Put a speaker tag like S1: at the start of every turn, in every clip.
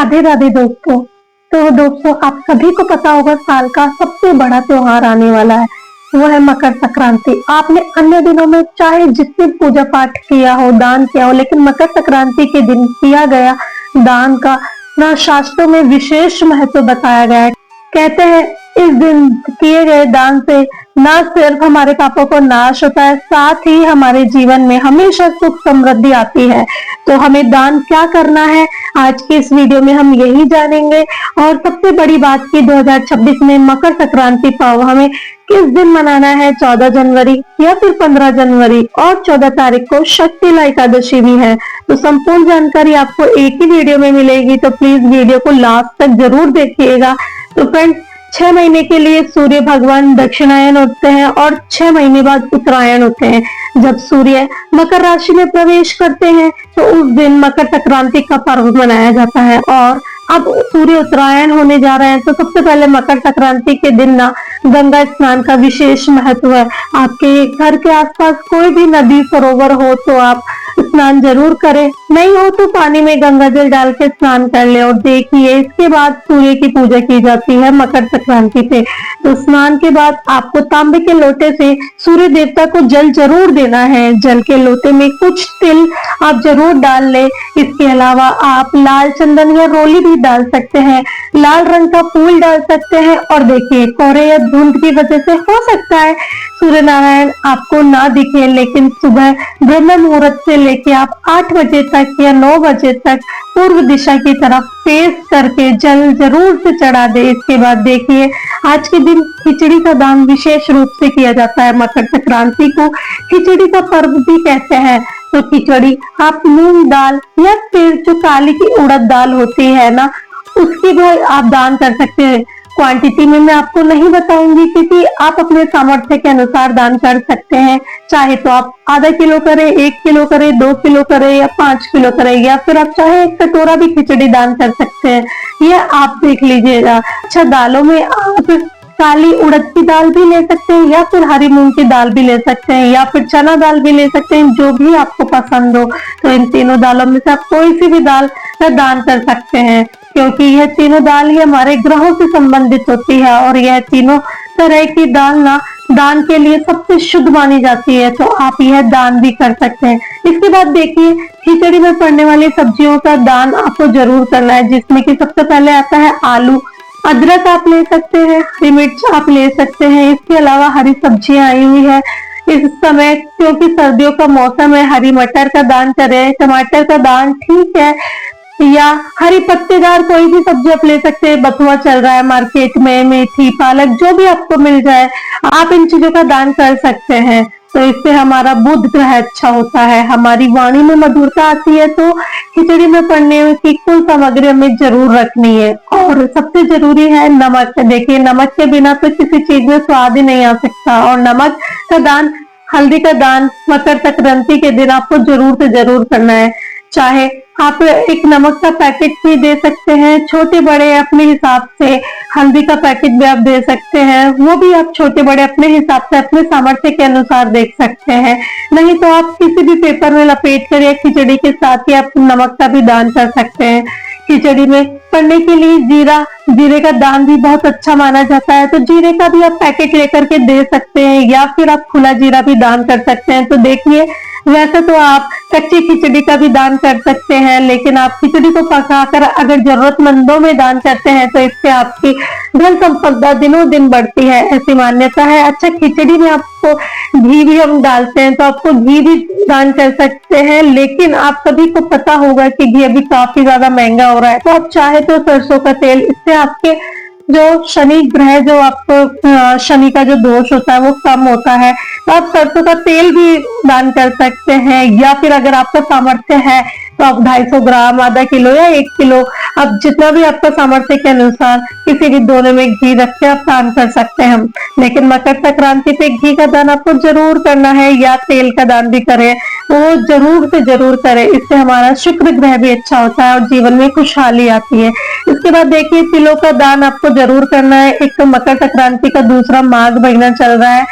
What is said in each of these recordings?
S1: राधे राधे दोस्तों। तो दोस्तों, आप सभी को पता होगा साल का सबसे बड़ा त्योहार आने वाला है, वो है मकर संक्रांति। आपने अन्य दिनों में चाहे जितने पूजा पाठ किया हो, दान किया हो, लेकिन मकर संक्रांति के दिन किया गया दान का ना शास्त्रों में विशेष महत्व बताया गया है। कहते हैं इस दिन किए गए दान से न सिर्फ हमारे पापों को नाश होता है, साथ ही हमारे जीवन में हमेशा सुख समृद्धि आती है। तो हमें दान क्या करना है, आज की इस वीडियो में हम यही जानेंगे। और सबसे बड़ी बात की 2026 में मकर संक्रांति पर्व हमें किस दिन मनाना है, 14 जनवरी या फिर 15 जनवरी, और 14 तारीख को शक्तिला एकादशी भी है। तो संपूर्ण जानकारी आपको एक ही वीडियो में मिलेगी, तो प्लीज वीडियो को लास्ट तक जरूर देखिएगा। तो फ्रेंड्स, 6 महीने के लिए सूर्य भगवान दक्षिणायन होते हैं और 6 महीने बाद उत्तरायण होते हैं। जब सूर्य मकर राशि में प्रवेश करते हैं तो उस दिन मकर संक्रांति का पर्व मनाया जाता है। और अब सूर्य उत्तरायण होने जा रहे हैं, तो सबसे पहले मकर संक्रांति के दिन ना गंगा स्नान का विशेष महत्व है। आपके घर के आसपास कोई भी नदी सरोवर हो तो आप स्नान जरूर करें, नहीं हो तो पानी में गंगा जल डाल के स्नान कर ले। और देखिए, इसके बाद सूर्य की पूजा की जाती है मकर संक्रांति पे। तो स्नान के बाद आपको तांबे के लोटे से सूर्य देवता को जल जरूर देना है। जल के लोटे में कुछ तिल आप जरूर डाल ले। इसके अलावा आप लाल चंदन या रोली भी डाल सकते हैं, लाल रंग का फूल डाल सकते हैं। और देखिए, कोहरे या धुंध की वजह से हो सकता है सूर्य नारायण आपको ना दिखे, लेकिन सुबह ब्रह्म मुहूर्त से लेके आप 8 बजे तक या 9 बजे तक पूर्व दिशा की तरफ फेस करके जल जरूर से चढ़ा दे। इसके बाद देखिए, आज के दिन खिचड़ी का दान विशेष रूप से किया जाता है। मकर संक्रांति को खिचड़ी का पर्व भी कहते हैं। तो खिचड़ी आप मूंग दाल या फिर जो काली की उड़द दाल होती है ना, उसकी भी आप दान कर सकते हैं। क्वांटिटी में मैं आपको नहीं बताऊंगी, क्योंकि आप अपने सामर्थ्य के अनुसार दान कर सकते हैं। चाहे तो आप आधा किलो करें, 1 किलो करें, 2 किलो करें या 5 किलो करें, या फिर आप चाहे 1 कटोरा भी खिचड़ी दान कर सकते हैं। यह आप देख लीजिएगा। अच्छा, दालों में आप काली उड़द की दाल भी ले सकते हैं, या फिर हरी मूंग की दाल भी ले सकते हैं, या फिर चना दाल भी ले सकते हैं, जो भी आपको पसंद हो। तो इन तीनों दालों में से आप कोई सी भी दाल का दान कर सकते हैं, क्योंकि यह तीनों दाल ही हमारे ग्रहों से संबंधित होती है। और यह तीनों तरह की दाल ना दान के लिए सबसे शुद्ध मानी जाती है, तो आप यह दान भी कर सकते हैं। इसके बाद देखिए, खिचड़ी में पड़ने वाली सब्जियों का दान आपको जरूर करना है, जिसमें कि सबसे पहले आता है आलू। अदरक आप ले सकते हैं, हरी मिर्च आप ले सकते हैं। इसके अलावा हरी सब्जियां आई हुई है इस समय, क्योंकि सर्दियों का मौसम है। हरी मटर का दान करें, टमाटर का दान ठीक है, या हरी पत्तेदार कोई भी सब्जी आप ले सकते हैं। बथुआ चल रहा है मार्केट में, मेथी, पालक, जो भी आपको मिल जाए आप इन चीजों का दान कर सकते हैं। तो इससे हमारा बुध ग्रह अच्छा होता है, हमारी वाणी में मधुरता आती है। तो खिचड़ी में पड़ने की कुल सामग्री हमें जरूर रखनी है। और सबसे जरूरी है नमक। देखिए, नमक के बिना तो किसी चीज में स्वाद ही नहीं आ सकता। और नमक का दान, हल्दी का दान मकर संक्रांति के दिन आपको जरूर से जरूर करना है। चाहे आप एक नमक का पैकेट भी दे सकते हैं, छोटे बड़े अपने हिसाब से। हल्दी का पैकेट भी आप दे सकते हैं, वो भी आप छोटे बड़े अपने हिसाब से, अपने सामर्थ्य के अनुसार देख सकते हैं। नहीं तो आप किसी भी पेपर में लपेट कर या खिचड़ी के साथ ही आप नमक का भी दान कर सकते हैं। खिचड़ी में पड़ने के लिए जीरे का दान भी बहुत अच्छा माना जाता है, तो जीरे का भी आप पैकेट लेकर के दे सकते हैं, या फिर आप खुला जीरा भी दान कर सकते हैं। तो देखिए, वैसे तो आप कच्ची खिचड़ी का भी दान कर सकते हैं, लेकिन आप खिचड़ी को पकाकर अगर जरूरतमंदों में दान करते हैं तो इससे आपकी धन संपदा दिनों दिन बढ़ती है, ऐसी मान्यता है। अच्छा, खिचड़ी में आपको घी भी हम डालते हैं, तो आपको घी भी दान कर सकते हैं, लेकिन आप सभी को पता होगा कि घी अभी काफी ज्यादा महंगा हो रहा है। तो आप चाहे तो सरसों का तेल, इससे आपके जो शनि ग्रह, जो आपको शनि का जो दोष होता है वो कम होता है। तो आप सरसों का तेल भी दान कर सकते हैं, या फिर अगर आपका सामर्थ्य है तो आप 250 ग्राम, आधा किलो या 1 किलो, अब जितना भी आपका सामर्थ्य के अनुसार किसी भी दोनों में घी रख के आप दान कर सकते हैं। लेकिन मकर संक्रांति पे घी का दान आपको जरूर करना है, या तेल का दान भी करें, वो जरूर से जरूर करें। इससे हमारा शुक्र ग्रह भी अच्छा होता है और जीवन में खुशहाली आती है। इसके बाद देखिए, तिलों का दान आपको जरूर करना है। एक तो मकर संक्रांति का दूसरा माघ महीना चल रहा है,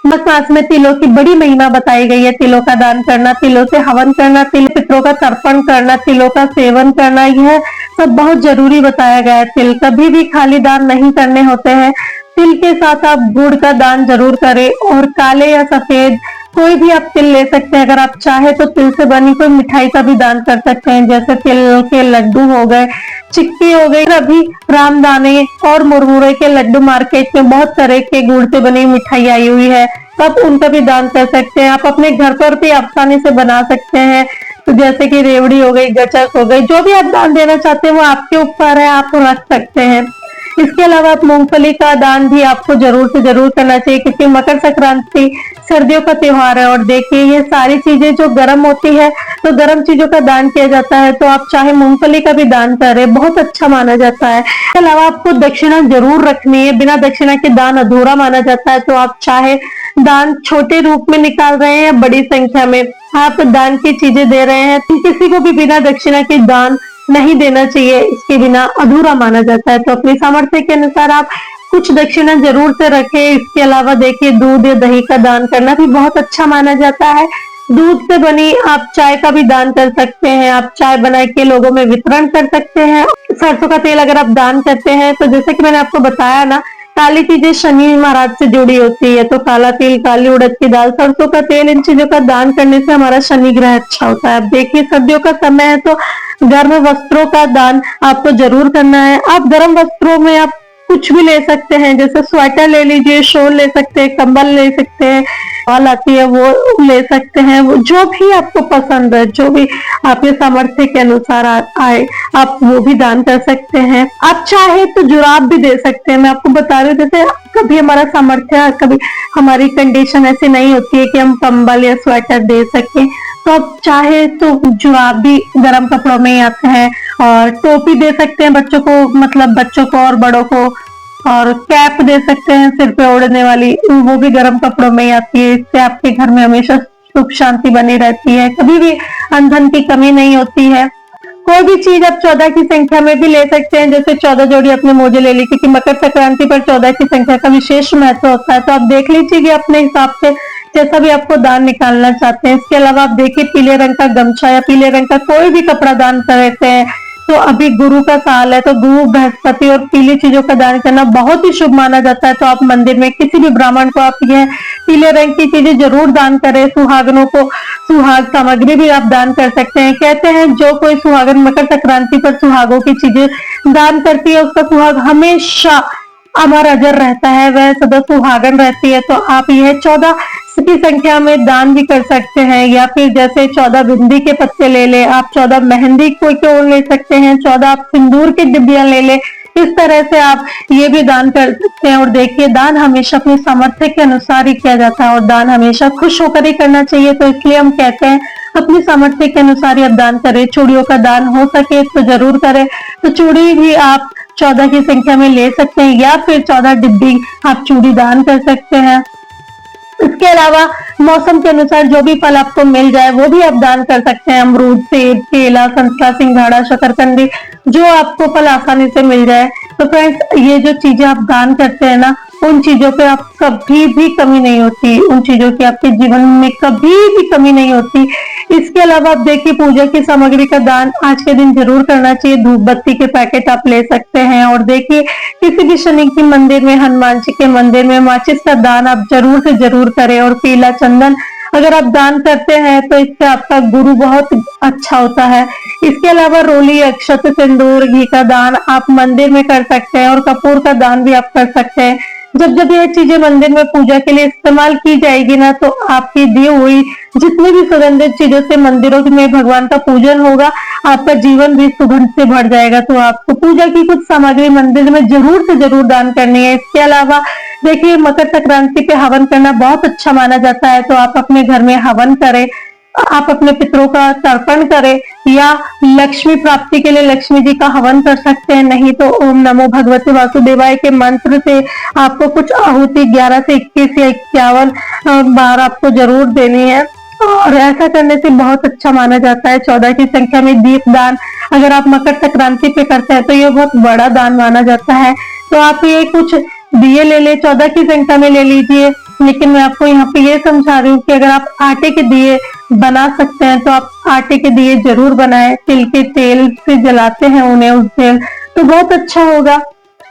S1: मत मास में तिलों की बड़ी महिमा बताई गई है। तिलों का दान करना, तिलों से हवन करना, तिल पितरों का तर्पण करना, तिलों का सेवन करना, यह सब बहुत जरूरी बताया गया है। तिल कभी भी खाली दान नहीं करने होते हैं। तिल के साथ आप गुड़ का दान जरूर करें, और काले या सफेद कोई भी आप तिल ले सकते हैं। अगर आप चाहे तो तिल से बनी कोई मिठाई का भी दान कर सकते हैं, जैसे तिल के लड्डू हो गए, चिक्की हो गई। अभी रामदाने और मुरमुरे के लड्डू मार्केट में बहुत तरह के गुड़ से बनी मिठाई आई हुई है, तो आप उनका भी दान कर सकते हैं। आप अपने घर पर भी आसानी से बना सकते हैं, तो जैसे कि रेवड़ी हो गई, गचक हो गई, जो भी आप दान देना चाहते हैं वो आपके ऊपर है, आप रख सकते हैं। इसके अलावा आप मूंगफली का दान भी आपको जरूर से जरूर करना चाहिए, क्योंकि मकर संक्रांति सर्दियों का त्योहार है, और देखिए ये सारी चीजें जो गर्म होती है तो गर्म चीजों का दान किया जाता है, तो आप चाहे मूंगफली का भी दान करें, बहुत अच्छा माना जाता है। इसके अलावा आपको दक्षिणा जरूर रखनी है, बिना दक्षिणा के दान अधूरा माना जाता है। तो आप चाहे दान छोटे रूप में निकाल रहे हैं या बड़ी संख्या में आप दान की चीजें दे रहे हैं, तो किसी को भी बिना दक्षिणा के दान नहीं देना चाहिए, इसके बिना अधूरा माना जाता है। तो अपनी सामर्थ्य के अनुसार आप कुछ दक्षिणा जरूर से रखें। इसके अलावा देखिए दूध या दही का दान करना भी बहुत अच्छा माना जाता है। दूध से बनी आप चाय का भी दान कर सकते हैं, आप चाय बना के लोगों में वितरण कर सकते हैं। सरसों का तेल अगर आप दान करते हैं, तो जैसे कि मैंने आपको बताया ना, काली चीजें शनि महाराज से जुड़ी होती है, तो काला तिल, काली उड़द की दाल, सरसों का तेल, इन चीजों का दान करने से हमारा शनि ग्रह अच्छा होता है। अब देखिए सर्दियों का समय है, तो गर्म वस्त्रों का दान आपको जरूर करना है। आप गर्म वस्त्रों में आप कुछ भी ले सकते हैं, जैसे स्वेटर ले लीजिए, शॉल ले सकते हैं, कंबल ले सकते हैं, शॉल आती है वो ले सकते हैं, वो जो भी आपको पसंद है, जो भी आपके सामर्थ्य के अनुसार आए, आप वो भी दान कर सकते हैं। आप चाहे तो जुराब भी दे सकते हैं। मैं आपको बता रही हूँ, जैसे कभी हमारा सामर्थ्य, कभी हमारी कंडीशन ऐसी नहीं होती है कि हम कंबल या स्वेटर दे सकें, तो आप चाहे तो जुराब भी गर्म कपड़ों में ही आते हैं, और टोपी दे सकते हैं बच्चों को, मतलब बच्चों को और बड़ों को, और कैप दे सकते हैं सिर पे ओढ़ने वाली, वो भी गर्म कपड़ों में ही आती है। इससे आपके घर में हमेशा सुख शांति बनी रहती है, कभी भी अन्न धन की कमी नहीं होती है। कोई भी चीज आप 14 की संख्या में भी ले सकते हैं, जैसे 14 जोड़ी अपने मोजे ले ली, क्योंकि मकर संक्रांति पर 14 की संख्या का विशेष महत्व होता है। तो आप देख लीजिए कि अपने हिसाब से जैसा भी आपको दान निकालना चाहते हैं। इसके अलावा आप देखिए पीले रंग का गमछा या पीले रंग का कोई भी कपड़ा दान करते हैं, तो अभी गुरु का साल है, तो गुरु, बृहस्पति और पीली चीजों का दान करना बहुत ही शुभ माना जाता है। तो आप मंदिर में किसी भी ब्राह्मण को आप यह पीले रंग की चीजें जरूर दान करें। सुहागनों को सुहाग सामग्री भी आप दान कर सकते हैं। कहते हैं जो कोई सुहागन मकर संक्रांति पर सुहागों की चीजें दान करती है, उसका सुहाग हमेशा अमर अजर रहता है, वह सदा सुहागन रहती है। तो आप यह 14 की संख्या में दान भी कर सकते हैं, या फिर जैसे 14 बिंदी के पत्ते ले ले आप, 14 मेहंदी कोई क्यों ले सकते हैं, 14 आप सिंदूर की डिब्बियां ले ले, इस तरह से आप ये भी दान कर सकते हैं। और देखिए दान हमेशा अपनी सामर्थ्य के अनुसार ही किया जाता है, और दान हमेशा खुश होकर ही करना चाहिए। तो इसलिए हम कहते हैं अपनी सामर्थ्य के अनुसार ही आप दान करें। चूड़ियों का दान हो सके तो जरूर करें, तो चूड़ी भी आप 14 की संख्या में ले सकते हैं, या फिर 14 डिब्बी आप चूड़ी दान कर सकते हैं। इसके अलावा मौसम के अनुसार जो भी फल आपको मिल जाए वो भी आप दान कर सकते हैं। अमरूद, सेब, केला, संतरा, सिंघाड़ा, शकरकंदी, जो आपको फल आसानी से मिल जाए। तो फ्रेंड्स ये जो चीजें आप दान करते हैं ना, उन चीजों पे आप कभी भी कमी नहीं होती, उन चीजों की आपके जीवन में कभी भी कमी नहीं होती। इसके अलावा आप देखिए पूजा की सामग्री का दान आज के दिन जरूर करना चाहिए। धूप बत्ती के पैकेट आप ले सकते हैं, और देखिए किसी भी शनि के मंदिर में, हनुमान जी के मंदिर में माचिस का दान आप जरूर से जरूर करें। और पीला चंदन अगर आप दान करते हैं तो इससे आपका गुरु बहुत अच्छा होता है। इसके अलावा रोली, अक्षत, सिंदूर, घी का दान आप मंदिर में कर सकते हैं, और कपूर का दान भी आप कर सकते हैं। जब जब यह चीजें मंदिर में पूजा के लिए इस्तेमाल की जाएगी ना, तो आपकी दी हुई जितनी भी सुगंधित चीजों से मंदिरों में भगवान का पूजन होगा, आपका जीवन भी सुगंध से भर जाएगा। तो आपको पूजा की कुछ सामग्री मंदिर में जरूर से जरूर दान करनी है। इसके अलावा देखिए मकर संक्रांति पे हवन करना बहुत अच्छा माना जाता है, तो आप अपने घर में हवन करें, आप अपने पितरों का तर्पण करें, या लक्ष्मी प्राप्ति के लिए लक्ष्मी जी का हवन कर सकते हैं। नहीं तो ओम नमो भगवते वासुदेवाय के मंत्र से आपको कुछ आहुति 11 से 21 या 51 बार आपको जरूर देनी है, और ऐसा करने से बहुत अच्छा माना जाता है। 14 की संख्या में दीप दान अगर आप मकर संक्रांति पे करते हैं तो ये बहुत बड़ा दान माना जाता है। तो आप ये कुछ दिए ले ले, 14 की संख्या में ले लीजिए, लेकिन मैं आपको यहाँ पे ये समझा रही हूँ कि अगर आप आटे के दिए बना सकते हैं तो आप आटे के दिए जरूर बनाएं। तिल के तेल से जलाते हैं उन्हें उस दिन, तो बहुत अच्छा होगा।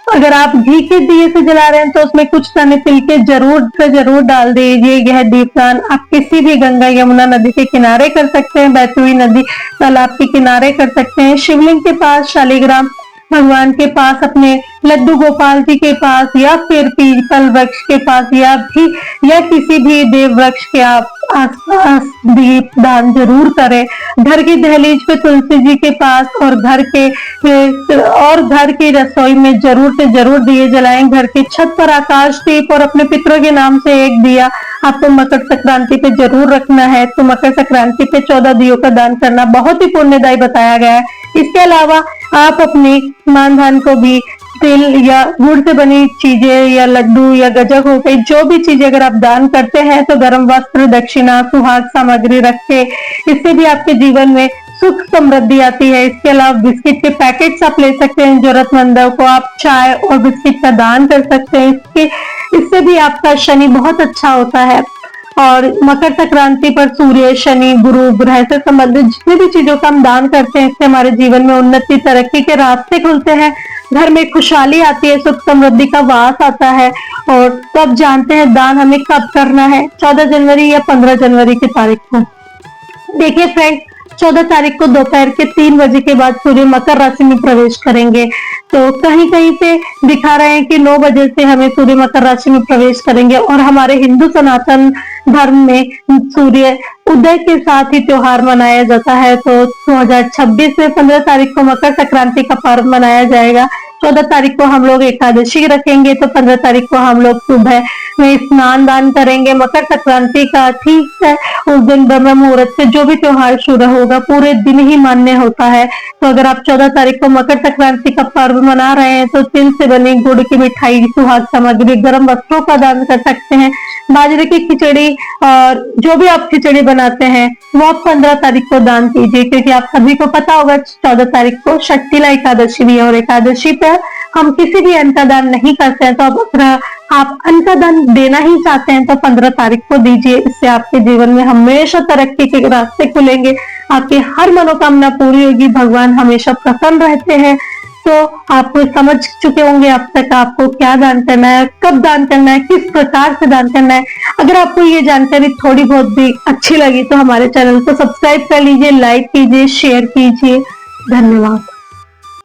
S1: अगर आप घी के दिए से जला रहे हैं तो उसमें कुछ दाने तिल के जरूर से जरूर डाल दीजिए। यह दीपदान आप किसी भी गंगा यमुना नदी के किनारे कर सकते हैं, बहती हुई नदी तालाब के किनारे कर सकते हैं, शिवलिंग के पास, शालिग्राम भगवान के पास, अपने लड्डू गोपाल जी के पास, या फिर पीपल वृक्ष के पास, या किसी भी देव वृक्ष के आप आसपास दीप दान जरूर करें। घर की दहलीज पे तुलसी जी के पास और घर की रसोई में जरूर से जरूर दिए जलाएं। घर की छत पर आकाश दीप और अपने पितरों के नाम से एक दिया आपको मकर संक्रांति पे जरूर रखना है। तो मकर संक्रांति पे 14 दियों का दान करना बहुत ही पुण्यदायी बताया गया है। इसके अलावा आप अपने मान धान को भी तिल या गुड़ से बनी चीजें या लड्डू या गजक हो गई, जो भी चीजें अगर आप दान करते हैं तो गर्म वस्त्र, दक्षिणा, सुहाग सामग्री रख के, इससे भी आपके जीवन में सुख समृद्धि आती है। इसके अलावा बिस्किट के पैकेट्स आप ले सकते हैं, जरूरतमंदों को आप चाय और बिस्किट का दान कर सकते हैं। इससे भी आपका शनि बहुत अच्छा होता है। और मकर संक्रांति पर सूर्य, शनि, गुरु ग्रह से संबंधित जितनी भी चीजों का हम दान करते हैं, इससे हमारे जीवन में उन्नति, तरक्की के रास्ते खुलते हैं, घर में खुशहाली आती है, सुख समृद्धि का वास आता है। और तब जानते हैं दान हमें कब करना है, 14 जनवरी या 15 जनवरी की तारीख को। देखिए फ्रेंड, 14 तारीख को दोपहर के 3 बजे के बाद सूर्य मकर राशि में प्रवेश करेंगे। तो कहीं कहीं पे दिखा रहे हैं कि 9 बजे से हमें सूर्य मकर राशि में प्रवेश करेंगे। और हमारे हिंदू सनातन धर्म में सूर्य उदय के साथ ही त्योहार मनाया जाता है। तो 2026 में 15 तारीख को मकर संक्रांति का पर्व मनाया जाएगा। 14 तारीख को हम लोग एकादशी रखेंगे, तो 15 तारीख को हम लोग सुबह में स्नान दान करेंगे। मकर संक्रांति का ठीक है उस दिन ब्रह्म मुहूर्त से जो भी त्योहार शुरू होगा पूरे दिन ही मान्य होता है। तो अगर आप 14 तारीख को मकर संक्रांति का पर्व मना रहे हैं तो तिल से बनी गुड़ की मिठाई, सुहाग सामग्री, गर्म वस्त्रों का दान कर सकते हैं। बाजरे की खिचड़ी और जो भी आप खिचड़ी बनाते हैं वो आप 15 तारीख को दान कीजिए, क्योंकि आप सभी को पता होगा 14 तारीख को शक्तिला एकादशी भी है और एकादशी पर हम किसी भी अन्न का दान नहीं करते हैं। तो अगर आप अन्न का दान देना ही चाहते हैं तो 15 तारीख को दीजिए। इससे आपके जीवन में हमेशा तरक्की के रास्ते खुलेंगे, आपकी हर मनोकामना पूरी होगी, भगवान हमेशा प्रसन्न रहते हैं। तो आप समझ चुके होंगे अब तक आपको क्या दान करना है, कब दान करना है, किस प्रकार से दान करना है। अगर आपको ये जानकारी थोड़ी बहुत भी अच्छी लगी तो हमारे चैनल को सब्सक्राइब कर लीजिए, लाइक कीजिए, शेयर कीजिए। धन्यवाद।